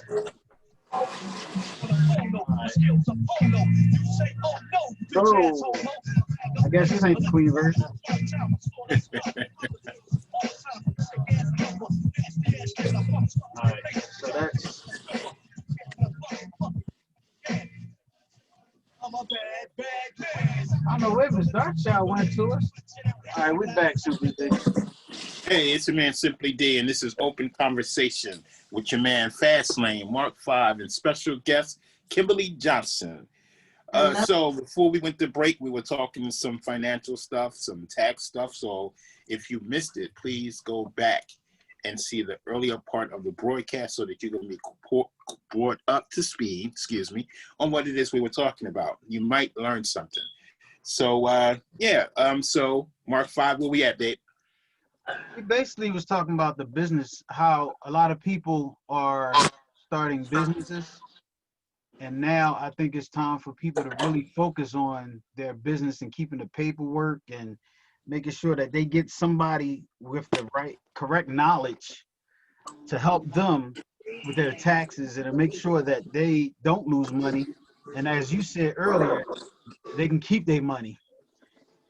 So, I guess this ain't the Queen version. All right, so that's. I don't know where Miss Darkchild went to us. All right, we're back, Simply D. Hey, it's your man Simply D, and this is Open Conversation with your man Fastlane, Mark 5, and special guest Kimberly Johnson. So before we went to break, we were talking some financial stuff, some tax stuff. So if you missed it, please go back and see the earlier part of the broadcast so that you're going to be brought up to speed, on what it is we were talking about. You might learn something. So, so Mark 5, where we at, Dave? We basically was talking about the business, how a lot of people are starting businesses. And now I think it's time for people to really focus on their business and keeping the paperwork and making sure that they get somebody with the correct knowledge to help them with their taxes and to make sure that they don't lose money. And as you said earlier, they can keep their money.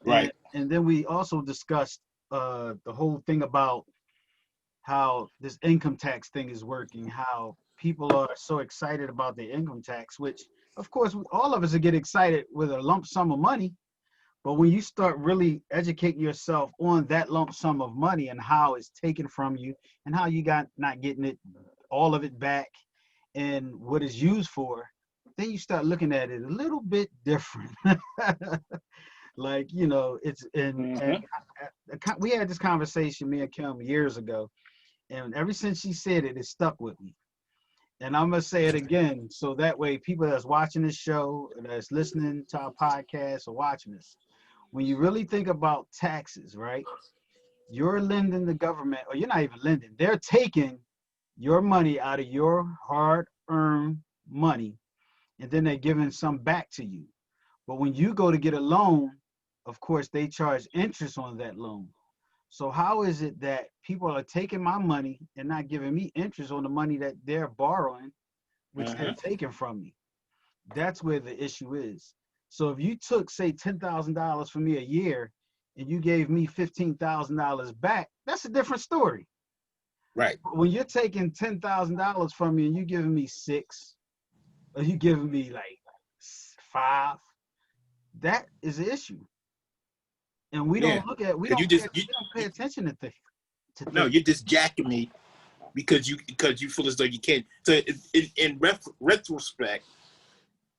Right. And then we also discussed the whole thing about how this income tax thing is working, how people are so excited about the income tax, which of course all of us get excited with a lump sum of money. But when you start really educating yourself on that lump sum of money and how it's taken from you and how you not getting it, all of it back, and what it's used for, then you start looking at it a little bit different. Like, you know, it's and we had this conversation, me and Kim, years ago, and ever since she said it, it stuck with me. And I'm gonna say it again, so that way people that's watching this show, that's listening to our podcast or watching this, when you really think about taxes, right? You're lending the government, or you're not even lending, they're taking your money out of your hard-earned money, and then they're giving some back to you. But when you go to get a loan, of course, they charge interest on that loan. So how is it that people are taking my money and not giving me interest on the money that they're borrowing, which they're taking from me? That's where the issue is. So if you took, say, $10,000 from me a year and you gave me $15,000 back, that's a different story. Right. But when you're taking $10,000 from me and you're giving me six, or you giving me like five, that is the issue. And we don't look at, we don't pay attention to things. No, you're just jacking me because you feel as though you can't. So in retrospect,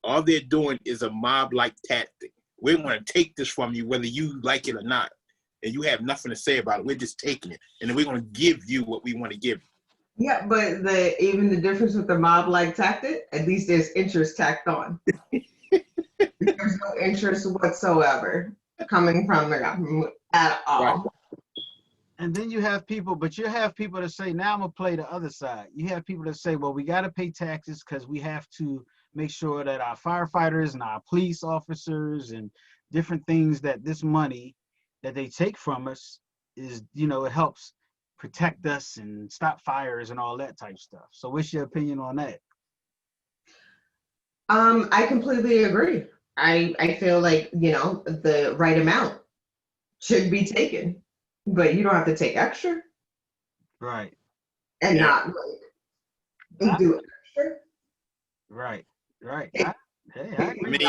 all they're doing is a mob-like tactic. We're going to take this from you whether you like it or not, and you have nothing to say about it. We're just taking it, and then we're going to give you what we want to give you. Yeah, but even the difference with the mob-like tactic, at least there's interest tacked on. There's no interest whatsoever coming from the government at all. Right. And then you have people, but you have people that say, now I'm going to play the other side. You have people that say, well, we got to pay taxes because we have to make sure that our firefighters and our police officers and different things, that this money that they take from us is, you know, it helps protect us and stop fires and all that type of stuff. So what's your opinion on that? I completely agree. I feel like, you know, the right amount should be taken, but you don't have to take extra. Right. And not like do extra. Right. Right. I mean,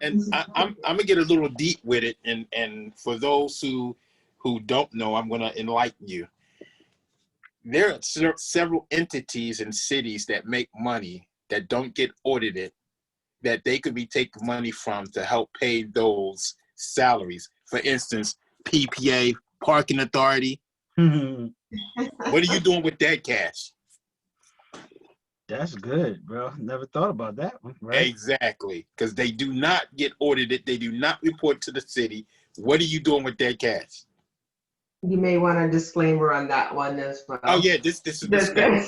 I'm gonna get a little deep with it, and for those who don't know, I'm gonna enlighten you. There are several entities and cities that make money that don't get audited, that they could be taking money from to help pay those salaries. For instance, PPA, Parking Authority. What are you doing with that cash? That's good, bro. Never thought about that one, right? Exactly, because they do not get audited. They do not report to the city. What are you doing with that cash? You may want a disclaimer on that one as well. Oh yeah, this is disclaimer.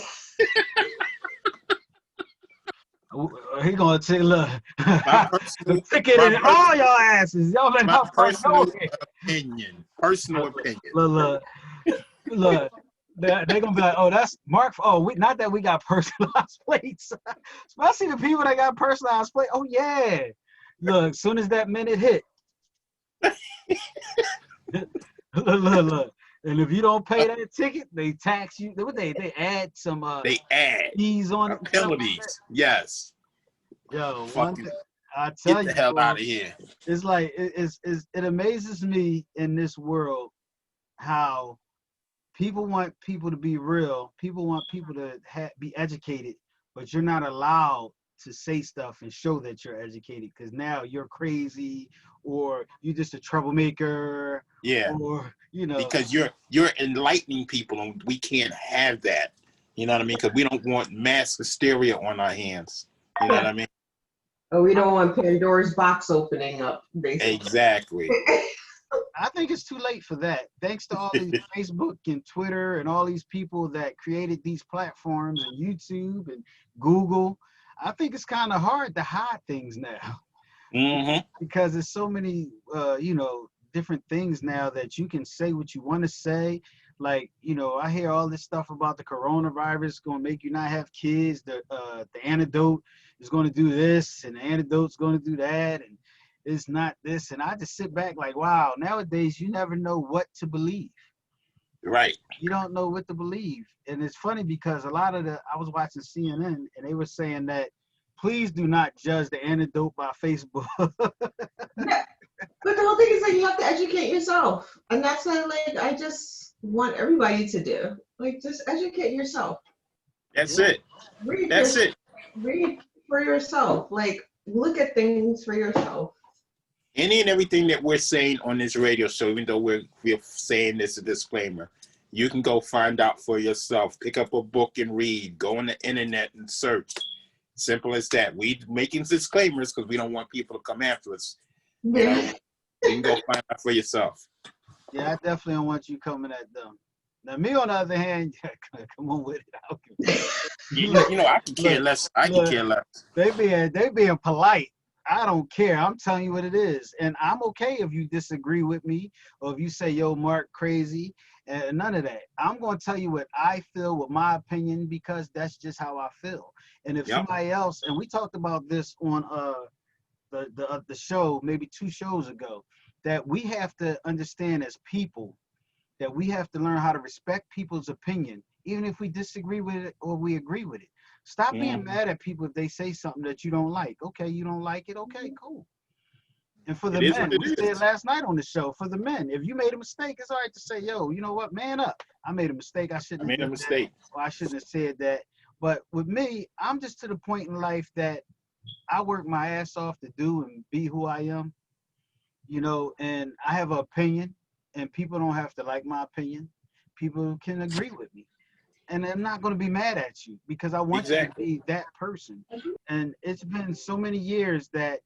He gonna say, look, the ticket in all y'all asses. Y'all been my personal opinion. Personal opinion. Look. they're gonna be like, oh, that's Mark. Oh, not that we got personalized plates, especially the people that got personalized plates. Oh yeah, look, as soon as that minute hit, look, and if you don't pay that ticket, they tax you. They add some They add fees on it and stuff like that. penalties. Yes. Yo, one Fucking thing I get tell the you, hell boy, out of here. it's like it amazes me in this world how people want people to be real. People want people to be educated, but you're not allowed to say stuff and show that you're educated because now you're crazy or you're just a troublemaker Yeah. or Because you're enlightening people, and we can't have that. You know what I mean? Because we don't want mass hysteria on our hands. You know what I mean? Oh, we don't want Pandora's box opening up, basically. Exactly. I think it's too late for that. Thanks to all these Facebook and Twitter and all these people that created these platforms and YouTube and Google. I think it's kind of hard to hide things now Mm-hmm. because there's so many, different things now that you can say what you want to say. Like, I hear all this stuff about the coronavirus going to make you not have kids. The antidote is going to do this and the antidote's going to do that. And it's not this. And I just sit back like, wow, nowadays you never know what to believe. Right. You don't know what to believe. And it's funny because I was watching CNN and they were saying that please do not judge the antidote by Facebook. Yeah. But the whole thing is like you have to educate yourself. And that's what I just want everybody to do. Like just educate yourself. That's Yeah. it. Read That's it. read for yourself. Like look at things for yourself. Any and everything that we're saying on this radio show, even though we're saying this a disclaimer, you can go find out for yourself. Pick up a book and read. Go on the internet and search. Simple as that. We making disclaimers because we don't want people to come after us. You know, you can go find out for yourself. Yeah, I definitely don't want you coming at them. Now, me on the other hand, come on with it. I can care less. I can care less. They being polite. I don't care. I'm telling you what it is, and I'm okay if you disagree with me or if you say, "Yo, Mark, crazy," and none of that. I'm going to tell you what I feel with my opinion because that's just how I feel. And if somebody else, and we talked about this on the show maybe 2 shows ago, that we have to understand as people that we have to learn how to respect people's opinion, even if we disagree with it or we agree with it. Stop being mad at people if they say something that you don't like. Okay, you don't like it. Okay, cool. And for the men, we said last night on the show, for the men, if you made a mistake, it's all right to say, yo, you know what, man up. I made a mistake. I shouldn't have done that, or I shouldn't have said that. But with me, I'm just to the point in life that I work my ass off to do and be who I am, and I have an opinion, and people don't have to like my opinion. People can agree with me. And I'm not going to be mad at you because I want you to be that person. And it's been so many years that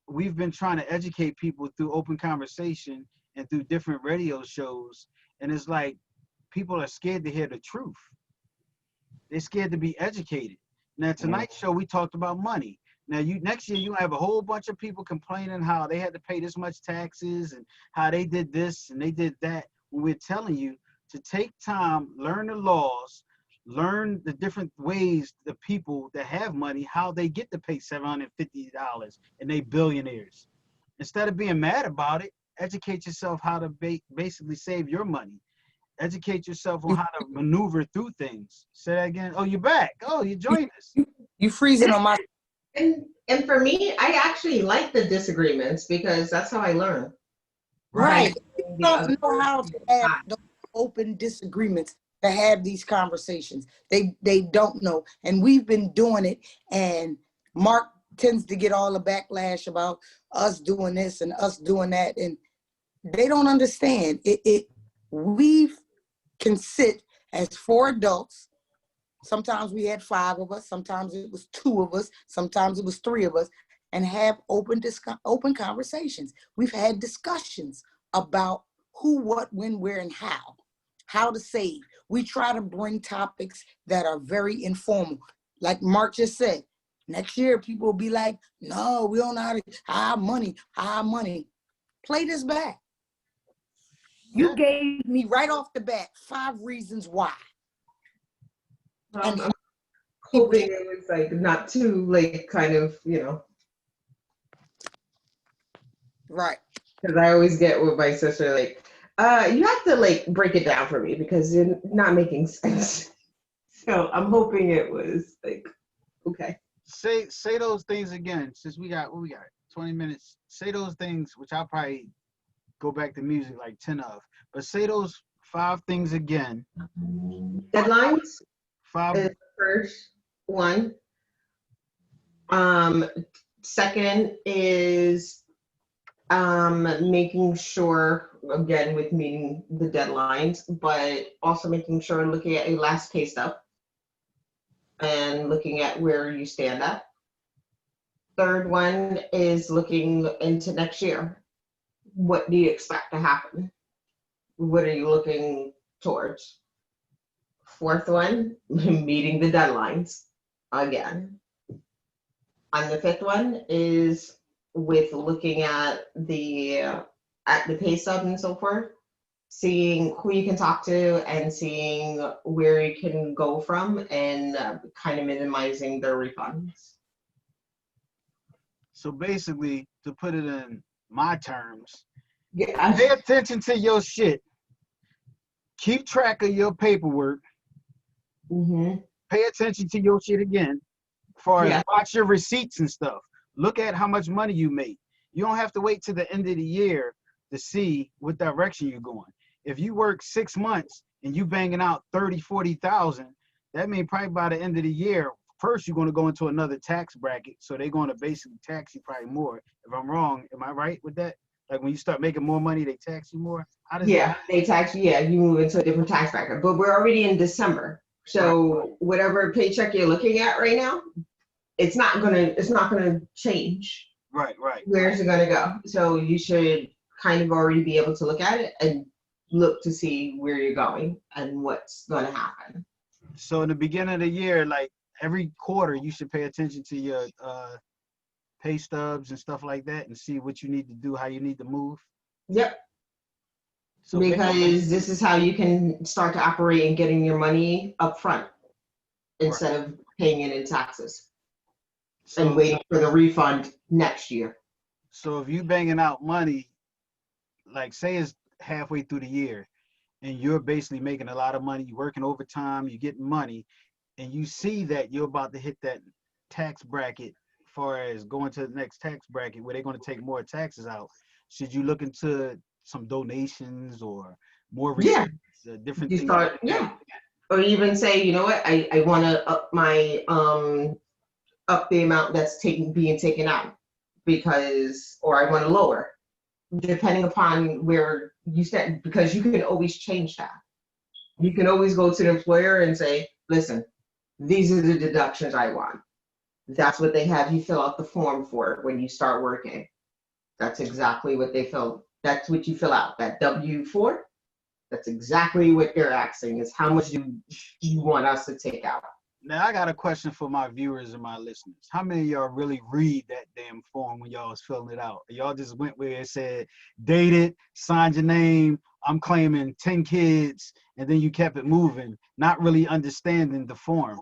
we've been trying to educate people through open conversation and through different radio shows. And it's like people are scared to hear the truth. They're scared to be educated. Now, tonight's show, we talked about money. Now, next year, you have a whole bunch of people complaining how they had to pay this much taxes and how they did this and they did that. When we're telling you to take time, learn the laws, learn the different ways the people that have money, how they get to pay $750 and they billionaires. Instead of being mad about it, educate yourself how to basically save your money. Educate yourself on how to maneuver through things. Say that again. Oh, you're back. Oh, you joined us. You freezing on my. And for me, I actually like the disagreements because that's how I learn. Right. You don't know how to have those open disagreements, to have these conversations. They don't know. And we've been doing it. And Mark tends to get all the backlash about us doing this and us doing that. And they don't understand. We can sit as 4 adults. Sometimes we had 5 of us. Sometimes it was 2 of us. Sometimes it was 3 of us, and have open conversations. We've had discussions about who, what, when, where, and how to save. We try to bring topics that are very informal. Like Mark just said, next year people will be like, no, we don't know how to hide money. Play this back. You gave me right off the bat 5 reasons why. And I'm hoping it was like not too like kind of, right. because I always get with my sister like, you have to like break it down for me because you're not making sense. So I'm hoping it was like, okay. Say those things again, since we got 20 minutes. Say those things, which I'll probably go back to music like 10 of. But say those 5 things again. Deadlines 5. is the first one. Second is making sure, again, with meeting the deadlines, but also making sure looking at your last pay stub and looking at where you stand at. Third one is looking into next year. What do you expect to happen? What are you looking towards? Fourth one, meeting the deadlines again. And the fifth one is with looking at the pay stub and so forth, seeing who you can talk to and seeing where you can go from and kind of minimizing their refunds. So basically, to put it in my terms, Yeah, pay attention to your shit. Keep track of your paperwork. Pay attention to your shit again. As far as watch your receipts and stuff. Look at how much money you make. You don't have to wait to the end of the year to see what direction you're going. If you work 6 months and you banging out 30, 40,000, that means probably by the end of the year, first you're going to go into another tax bracket. So they're going to basically tax you probably more. If I'm wrong, am I right with that? Like when you start making more money, they tax you more? How does they tax you. Yeah, you move into a different tax bracket. But we're already in December. So whatever paycheck you're looking at right now, it's not gonna change. Right. Where's it gonna go? So you should kind of already be able to look at it and look to see where you're going and what's gonna happen. So in the beginning of the year, like every quarter, you should pay attention to your pay stubs and stuff like that and see what you need to do, how you need to move. Yep. So because this is how you can start to operate and getting your money up front instead of paying it in taxes and waiting for the refund next year. So if you banging out money, like say it's halfway through the year and you're basically making a lot of money, you're working overtime, you're getting money, and you see that you're about to hit that tax bracket as far as going to the next tax bracket where they're going to take more taxes out, should you look into some donations or more receipts, different you things? Start, or even say, you know what, I want to up my up the amount that's being taken out because, or I want to lower, depending upon where you stand, because you can always change that. You can always go to the employer and say, listen, these are the deductions I want. That's what they have you fill out the form for when you start working. That's exactly what they fill. That's what you fill out. That W-4, that's exactly what they're asking is how much do you want us to take out? Now, I got a question for my viewers and my listeners. How many of y'all really read that damn form when y'all was filling it out? Y'all just went where it said, dated, signed your name, I'm claiming 10 kids, and then you kept it moving, not really understanding the form.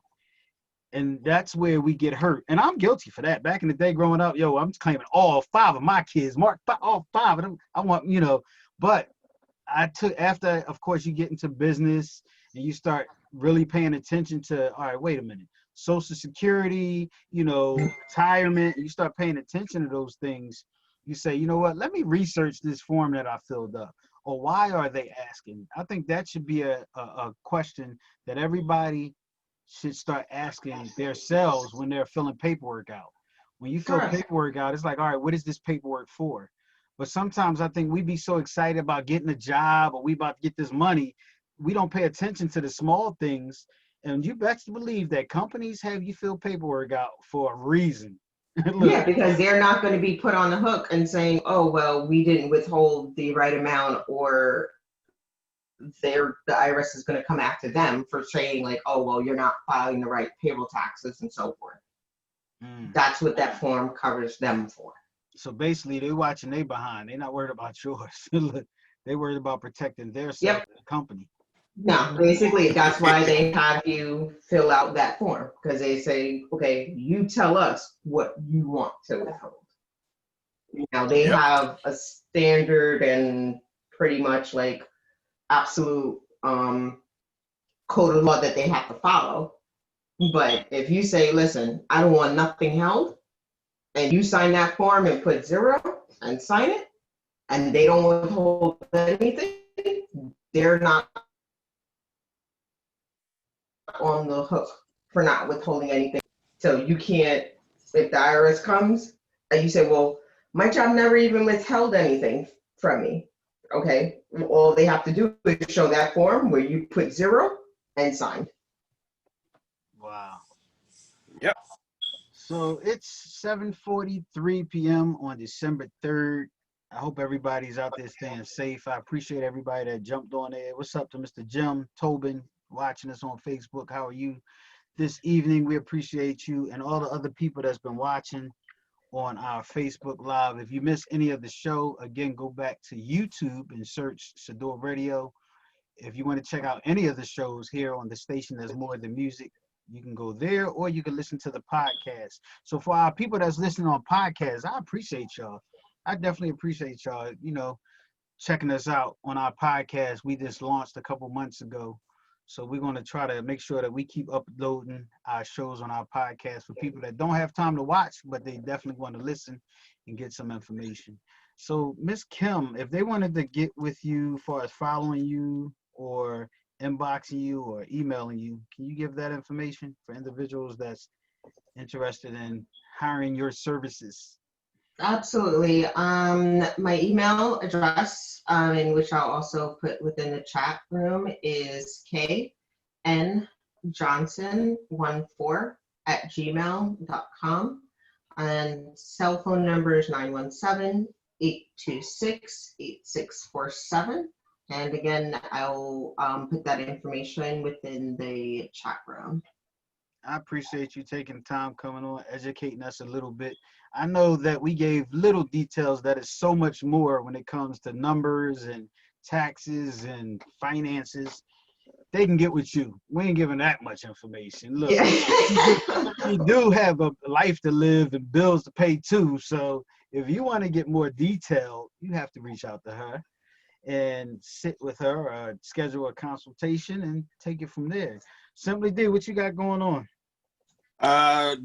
And that's where we get hurt. And I'm guilty for that. Back in the day growing up, I'm claiming all 5 of my kids, mark all 5 of them. I want, but I took after, of course, you get into business and you start really paying attention to, all right, wait a minute, Social Security, retirement, you start paying attention to those things. You say, you know what, let me research this form that I filled up. Or why are they asking? I think that should be a question that everybody should start asking themselves when they're filling paperwork out. When you fill paperwork out, it's like, all right, what is this paperwork for? But sometimes I think we be so excited about getting a job or we about to get this money, we don't pay attention to the small things. And you best believe that companies have you fill paperwork out for a reason. Because they're not going to be put on the hook and saying, oh, well, we didn't withhold the right amount, or the IRS is going to come after them for saying like, oh, well, you're not filing the right payroll taxes and so forth. That's what that form covers them for. So basically, they're watching they behind. They're not worried about yours. They worried about protecting their self Yep. and the company. No, basically, that's why they have you fill out that form, because they say, okay, you tell us what you want to withhold. Now, they Yep. have a standard and pretty much like absolute code of law that they have to follow. But if you say, listen, I don't want nothing held, and you sign that form and put 0 and sign it, and they don't withhold anything, they're not on the hook for not withholding anything. So you can't, if the IRS comes and you say, well, my job never even withheld anything from me. Okay, all they have to do is show that form where you put 0 and sign. Wow. Yep. So it's 7:43 p.m. on December 3rd. I hope everybody's out there staying safe. I appreciate everybody that jumped on there. What's up to Mr. Jim Tobin watching us on Facebook? How are you this evening? We appreciate you and all the other people that's been watching on our Facebook Live. If you missed any of the show, again, go back to YouTube and search Sadior Radio. If you want to check out any of the shows here on the station that's more than music, you can go there, or you can listen to the podcast. So for our people that's listening on podcasts, I appreciate y'all. I definitely appreciate y'all, checking us out on our podcast. We just launched a couple months ago. So we're going to try to make sure that we keep uploading our shows on our podcast for people that don't have time to watch, but they definitely want to listen and get some information. So Miss Kim, if they wanted to get with you as far as following you or inboxing you or emailing you, can you give that information for individuals that's interested in hiring your services? Absolutely. My email address, in which I'll also put within the chat room, is knjohnson14@gmail.com. And cell phone number is 917-826-8647. And again, I'll put that information within the chat room. I appreciate you taking time coming on, educating us a little bit. I know that we gave little details that is so much more when it comes to numbers and taxes and finances. They can get with you. We ain't giving that much information. Look, Yeah. you do have a life to live and bills to pay too. So if you want to get more detail, you have to reach out to her and sit with her or schedule a consultation and take it from there. Simply D, what you got going on?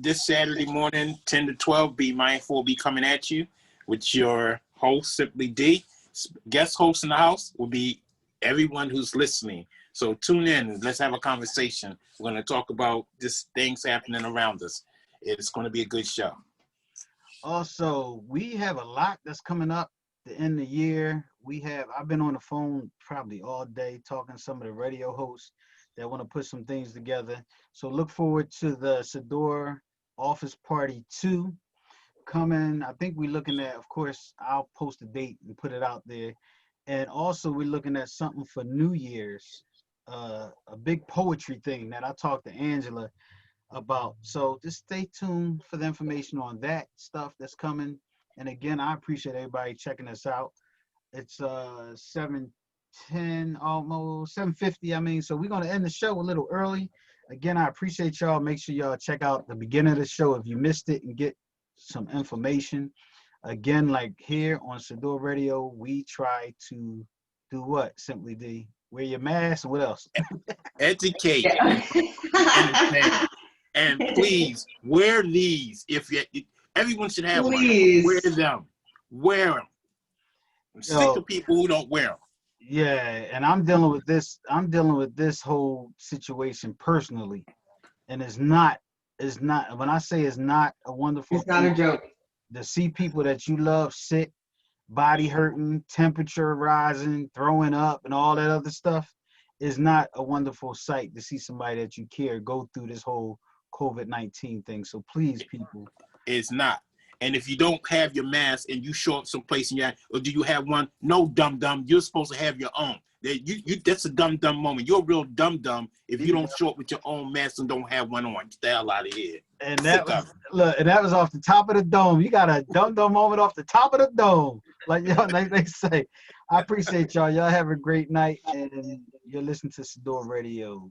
This Saturday morning, 10 to 12, Be Mindful will be coming at you with your host, Simply D. Guest host in the house will be everyone who's listening. So tune in. Let's have a conversation. We're going to talk about just things happening around us. It's going to be a good show. Also, we have a lot that's coming up the end of the year. I've been on the phone probably all day talking to some of the radio hosts that want to put some things together. So look forward to the Sadior Office Party 2 coming. I think we're looking at, of course, I'll post a date and put it out there. And also we're looking at something for New Year's, a big poetry thing that I talked to Angela about. So just stay tuned for the information on that stuff that's coming. And again, I appreciate everybody checking us out. It's 7:10, almost 7:50. So we're gonna end the show a little early. Again, I appreciate y'all. Make sure y'all check out the beginning of the show if you missed it and get some information. Again, like here on Sadior Radio, we try to do what? Simply D. Wear your mask and what else? Educate. Yeah. Understand. And please wear these. Everyone should have Please. one. Wear them. Wear them. I'm sick of people who don't wear them. Yeah, and I'm dealing with this. I'm dealing with this whole situation personally, and it's not. When I say it's not a wonderful. It's not a joke. To see people that you love sick, body hurting, temperature rising, throwing up, and all that other stuff is not a wonderful sight to see somebody that you care go through this whole COVID-19 thing. So please, people. It's not. And if you don't have your mask and you show up someplace and or do you have one? No, dumb. You're supposed to have your own. That's a dumb moment. You're a real dumb if you don't show up with your own mask and don't have one on. Get the hell out of here. And that was off the top of the dome. You got a dumb moment off the top of the dome, like they say. I appreciate y'all. Y'all have a great night, and you're listening to Sadior Radio.